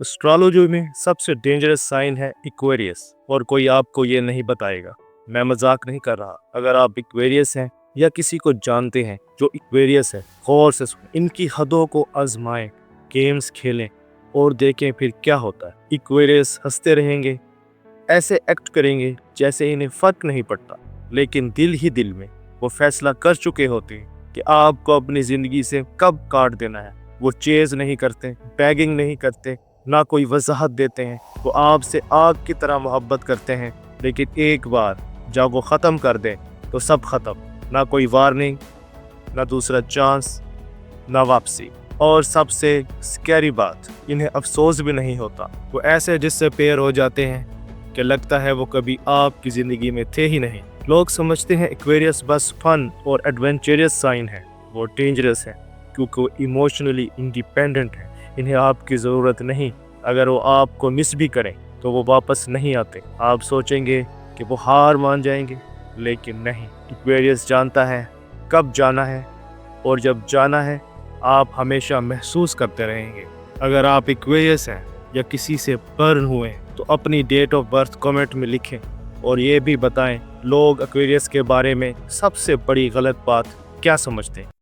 Astrology में सबसे dangerous sign है इक्वेरियस, और कोई आपको ये नहीं बताएगा। मैं मजाक नहीं कर रहा। अगर आप इक्वेरियस हैं या किसी को जानते हैं जो इक्वेरियस है, गौर से सुनें। इनकी हदों को आजमाएं, गेम्स खेलें और देखें फिर क्या होता है। इक्वेरियस हंसते रहेंगे, ऐसे एक्ट करेंगे जैसे इन्हें फर्क नहीं पड़ता, लेकिन दिल ही दिल में वो फैसला कर चुके होते हैं कि आपको अपनी जिंदगी से कब काट देना है। वो चेज नहीं करते, बैगिंग नहीं करते, ना कोई वजाहत देते हैं। वो आपसे आग की तरह मोहब्बत करते हैं, लेकिन एक बार जब वो ख़त्म कर दें तो सब ख़त्म। ना कोई वार्निंग, ना दूसरा चांस, ना वापसी। और सबसे स्कैरी बात, इन्हें अफसोस भी नहीं होता। वो ऐसे जिससे पेयर हो जाते हैं कि लगता है वो कभी आपकी ज़िंदगी में थे ही नहीं। लोग समझते हैं एक्वेरियस बस फन और एडवेंचरस साइन है। वो डेंजरस है क्योंकि वो इमोशनली इंडिपेंडेंट है। इन्हें आपकी ज़रूरत नहीं। अगर वो आपको मिस भी करें तो वो वापस नहीं आते। आप सोचेंगे कि वो हार मान जाएंगे, लेकिन नहीं। एक्वेरियस जानता है कब जाना है, और जब जाना है आप हमेशा महसूस करते रहेंगे। अगर आप एक्वेरियस हैं या किसी से बर्न हुए हैं तो अपनी डेट ऑफ बर्थ कमेंट में लिखें, और ये भी बताएं लोग एक्वेरियस के बारे में सबसे बड़ी गलत बात क्या समझते हैं।